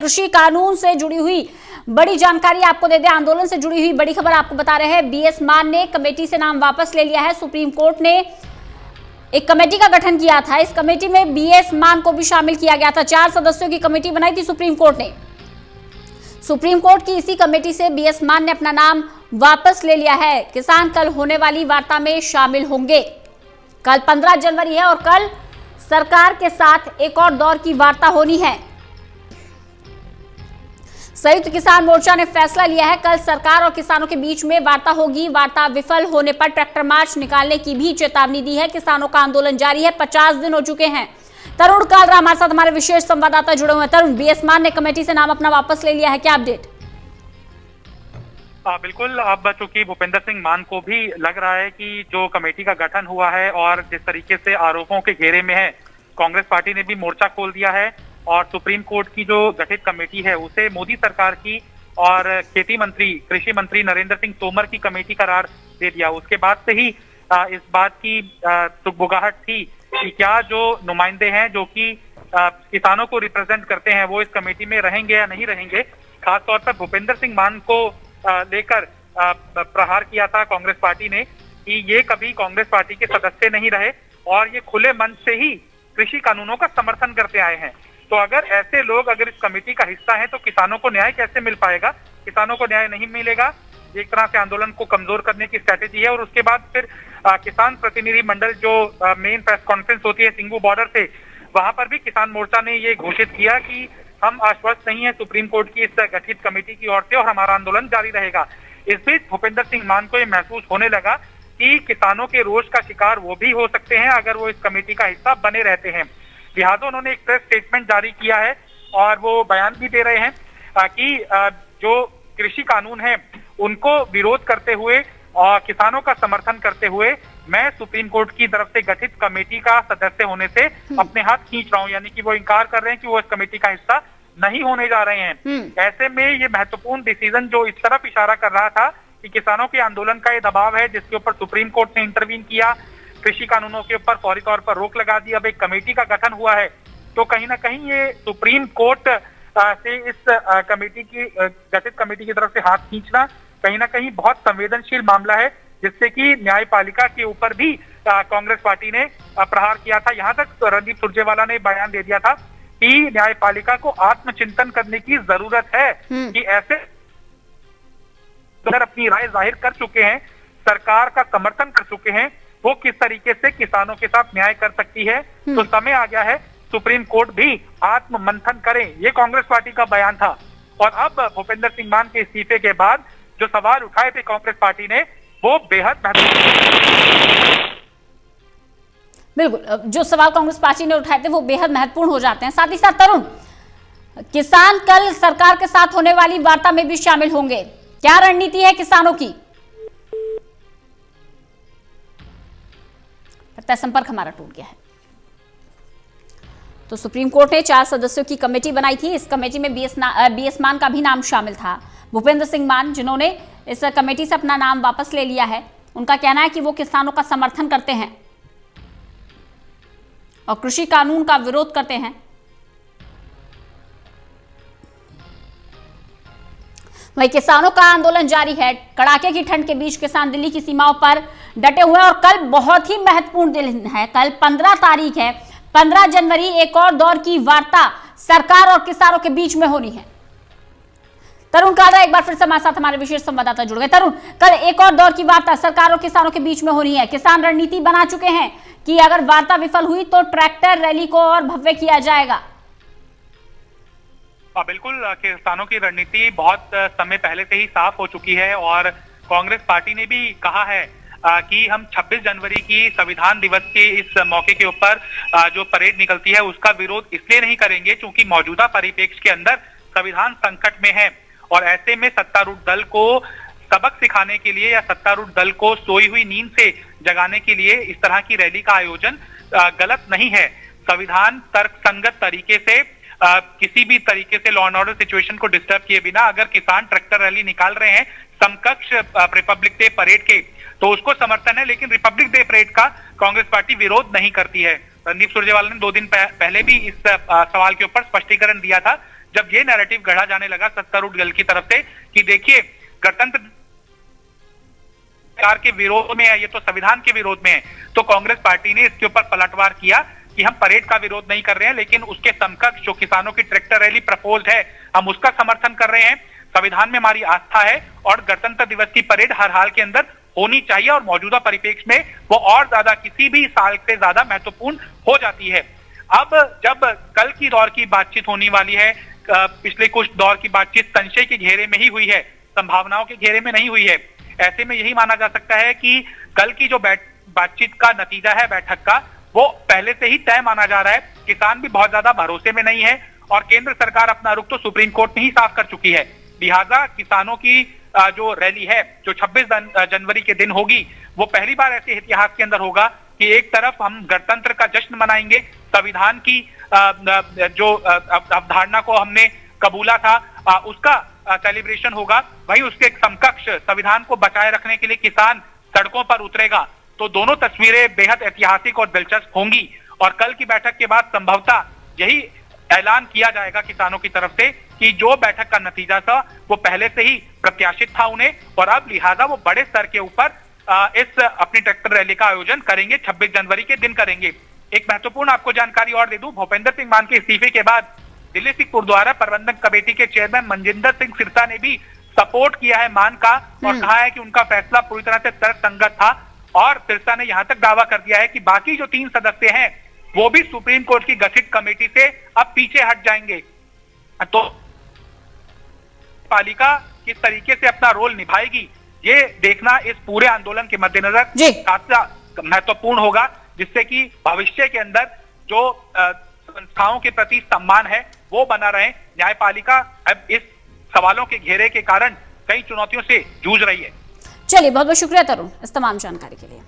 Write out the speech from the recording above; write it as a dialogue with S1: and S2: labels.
S1: कृषि कानून से जुड़ी हुई बड़ी जानकारी आपको दे दें, आंदोलन से जुड़ी हुई बड़ी खबर आपको बता रहे हैं। बीएस मान ने कमेटी से नाम वापस ले लिया है। सुप्रीम कोर्ट ने एक कमेटी का गठन किया था। इस कमेटी में बीएस मान को भी शामिल किया गया था। 4 सदस्यों की कमेटी बनाई थी सुप्रीम कोर्ट ने। सुप्रीम कोर्ट की इसी कमेटी से बीएस मान ने अपना नाम वापस ले लिया है। किसान कल होने वाली वार्ता में शामिल होंगे। कल 15 जनवरी है और कल सरकार के साथ एक और दौर की वार्ता होनी है। संयुक्त किसान मोर्चा ने फैसला लिया है, कल सरकार और किसानों के बीच में वार्ता होगी। वार्ता विफल होने पर ट्रैक्टर मार्च निकालने की भी चेतावनी दी है। किसानों का आंदोलन जारी है, 50 दिन हो चुके हैं। तरुण कालरा हमारे साथ हमारे विशेष संवाददाता जुड़े हुए हैं। तरुण, बीएस मान ने कमेटी से नाम अपना वापस ले लिया है, क्या अपडेट?
S2: बिल्कुल, अब चूंकि भूपेंद्र सिंह मान को भी लग रहा है कि जो कमेटी का गठन हुआ है और जिस तरीके से आरोपों के घेरे में है, कांग्रेस पार्टी ने भी मोर्चा खोल दिया है और सुप्रीम कोर्ट की जो गठित कमेटी है उसे मोदी सरकार की और खेती मंत्री कृषि मंत्री नरेंद्र सिंह तोमर की कमेटी करार दे दिया। उसके बाद से ही इस बात की सुगबुगाहट थी कि क्या जो नुमाइंदे हैं जो कि किसानों को रिप्रेजेंट करते हैं वो इस कमेटी में रहेंगे या नहीं रहेंगे। खासतौर पर भूपेंद्र सिंह मान को लेकर प्रहार किया था कांग्रेस पार्टी ने कि ये कभी कांग्रेस पार्टी के सदस्य नहीं रहे और ये खुले मन से ही कृषि कानूनों का समर्थन करते आए हैं। तो अगर ऐसे लोग अगर इस कमेटी का हिस्सा हैं तो किसानों को न्याय कैसे मिल पाएगा? किसानों को न्याय नहीं मिलेगा। एक तरह से आंदोलन को कमजोर करने की स्ट्रैटेजी है। और उसके बाद फिर किसान प्रतिनिधि मंडल जो मेन प्रेस कॉन्फ्रेंस होती है सिंगू बॉर्डर से, वहां पर भी किसान मोर्चा ने ये घोषित किया कि हम आश्वस्त नहीं है सुप्रीम कोर्ट की इस गठित कमेटी की ओर से और हमारा आंदोलन जारी रहेगा। इस बीच भूपेंद्र सिंह मान को यह महसूस होने लगा कि किसानों के रोष का शिकार वो भी हो सकते हैं अगर वो इस कमेटी का हिस्सा बने रहते हैं। लिहाजा उन्होंने एक प्रेस स्टेटमेंट जारी किया है और वो बयान भी दे रहे हैं कि जो कृषि कानून है उनको विरोध करते हुए और किसानों का समर्थन करते हुए मैं सुप्रीम कोर्ट की तरफ से गठित कमेटी का सदस्य होने से अपने हाथ खींच रहा हूं। यानी कि वो इनकार कर रहे हैं कि वो इस कमेटी का हिस्सा नहीं होने जा रहे हैं। ऐसे में ये महत्वपूर्ण डिसीजन जो इस तरफ इशारा कर रहा था कि किसानों के आंदोलन का ये दबाव है जिसके ऊपर सुप्रीम कोर्ट ने इंटरवीन किया, कृषि कानूनों के ऊपर फौरी तौर पर रोक लगा दी, अब एक कमेटी का गठन हुआ है, तो कहीं ना कहीं ये सुप्रीम कोर्ट से इस कमेटी की गठित कमेटी की तरफ से हाथ खींचना कहीं ना कहीं बहुत संवेदनशील मामला है, जिससे कि न्यायपालिका के ऊपर भी कांग्रेस पार्टी ने प्रहार किया था। यहाँ तक तो रणदीप सुरजेवाला ने बयान दे दिया था कि न्यायपालिका को आत्मचिंतन करने की जरूरत है कि ऐसे अगर अपनी राय जाहिर कर चुके हैं, सरकार का समर्थन कर चुके हैं, वो किस तरीके से किसानों के साथ न्याय कर सकती है। तो समय आ गया है सुप्रीम कोर्ट भी आत्म मंथन करे, ये कांग्रेस पार्टी का बयान था। और अब भूपेंद्र सिंह मान के इस्तीफे के बाद जो सवाल उठाए थे कांग्रेस पार्टी ने वो बेहद महत्वपूर्ण,
S1: बिल्कुल, जो सवाल कांग्रेस पार्टी ने उठाए थे वो बेहद महत्वपूर्ण हो जाते हैं। साथ ही साथ तरुण, किसान कल सरकार के साथ होने वाली वार्ता में भी शामिल होंगे, क्या रणनीति है किसानों की? संपर्क हमारा टूट गया है। तो सुप्रीम कोर्ट ने 4 सदस्यों की कमेटी बनाई थी। इस कमेटी में बीएस मान का भी नाम शामिल था। भूपेंद्र सिंह मान, जिन्होंने इस कमेटी से अपना नाम वापस ले लिया है, उनका कहना है कि वो किसानों का समर्थन करते हैं और कृषि कानून का विरोध करते हैं। वहीं किसानों का आंदोलन जारी है। कड़ाके की ठंड के बीच किसान दिल्ली की सीमाओं पर डटे हुए हैं और कल बहुत ही महत्वपूर्ण दिन है। कल 15 तारीख है, 15 जनवरी एक और दौर की वार्ता सरकार और किसानों के बीच में होनी है। तरुण कालरा एक बार फिर से हमारे साथ हमारे विशेष संवाददाता जुड़ गए। तरुण, कल एक और दौर की वार्ता सरकार और किसानों के बीच में होनी है। किसान रणनीति बना चुके हैं कि अगर वार्ता विफल हुई तो ट्रैक्टर रैली को और भव्य किया जाएगा।
S2: बिल्कुल, किसानों की रणनीति बहुत समय पहले से ही साफ हो चुकी है और कांग्रेस पार्टी ने भी कहा है कि हम 26 जनवरी की संविधान दिवस के इस मौके के ऊपर जो परेड निकलती है उसका विरोध इसलिए नहीं करेंगे क्योंकि मौजूदा परिप्रेक्ष्य के अंदर संविधान संकट में है और ऐसे में सत्तारूढ़ दल को सबक सिखाने के लिए या सत्तारूढ़ दल को सोई हुई नींद से जगाने के लिए इस तरह की रैली का आयोजन गलत नहीं है। संविधान तर्कसंगत तरीके से किसी भी तरीके से लॉ एंड ऑर्डर सिचुएशन को डिस्टर्ब किए बिना अगर किसान ट्रैक्टर रैली निकाल रहे हैं समकक्ष रिपब्लिक डे परेड के, तो उसको समर्थन है। लेकिन रिपब्लिक डे परेड का कांग्रेस पार्टी विरोध नहीं करती है। रणदीप सुरजेवाला ने 2 दिन पहले भी इस सवाल के ऊपर स्पष्टीकरण दिया था जब ये नैरेटिव गढ़ा जाने लगा सत्तारूढ़ दल की तरफ से कि देखिए गणतंत्र सरकार के विरोध में है, ये तो संविधान के विरोध में है, तो कांग्रेस पार्टी ने इसके ऊपर पलटवार किया कि हम परेड का विरोध नहीं कर रहे हैं, लेकिन उसके समकक्ष जो किसानों की ट्रैक्टर रैली प्रपोज्ड है हम उसका समर्थन कर रहे हैं। संविधान में हमारी आस्था है और गणतंत्र दिवस की परेड हर हाल के अंदर होनी चाहिए और मौजूदा परिप्रेक्ष्य में वो और ज्यादा किसी भी साल से ज्यादा महत्वपूर्ण हो जाती है। अब जब कल की दौर की बातचीत होने वाली है, पिछले कुछ दौर की बातचीत संशय के घेरे में ही हुई है, संभावनाओं के घेरे में नहीं हुई है। ऐसे में यही माना जा सकता है कि कल की जो बातचीत का नतीजा है बैठक का, वो पहले से ही तय माना जा रहा है। किसान भी बहुत ज्यादा भरोसे में नहीं है और केंद्र सरकार अपना रुख तो सुप्रीम कोर्ट में ही साफ कर चुकी है। लिहाजा किसानों की जो रैली है जो 26 जनवरी के दिन होगी, वो पहली बार ऐसे इतिहास के अंदर होगा कि एक तरफ हम गणतंत्र का जश्न मनाएंगे, संविधान की जो अवधारणा को हमने कबूला था उसका सेलिब्रेशन होगा, वहीं उसके समकक्ष संविधान को बचाए रखने के लिए किसान सड़कों पर उतरेगा। तो दोनों तस्वीरें बेहद ऐतिहासिक और दिलचस्प होंगी और कल की बैठक के बाद संभवतः यही ऐलान किया जाएगा किसानों की तरफ से कि जो बैठक का नतीजा था वो पहले से ही प्रत्याशित था उन्हें, और अब लिहाजा वो बड़े स्तर के ऊपर इस अपनी ट्रैक्टर रैली का आयोजन करेंगे, 26 जनवरी के दिन करेंगे। एक महत्वपूर्ण आपको जानकारी और दे दूं, भूपेंद्र सिंह मान के इस्तीफे के बाद दिल्ली सिख गुरुद्वारा प्रबंधक कमेटी के चेयरमैन मनजिंदर सिंह सिरसा ने भी सपोर्ट किया है मान का और कहा है कि उनका फैसला पूरी तरह से तर्कसंगत था। और सिरसा ने यहां तक दावा कर दिया है कि बाकी जो 3 सदस्य हैं वो भी सुप्रीम कोर्ट की गठित कमेटी से अब पीछे हट जाएंगे। तो पालिका किस तरीके से अपना रोल निभाएगी ये देखना इस पूरे आंदोलन के मद्देनजर खासा महत्वपूर्ण होगा, जिससे कि भविष्य के अंदर जो संस्थाओं के प्रति सम्मान है वो बना रहे। न्यायपालिका अब इस सवालों के घेरे के कारण कई चुनौतियों से जूझ रही है।
S1: चलिए, बहुत बहुत शुक्रिया तरुण इस तमाम जानकारी के लिए।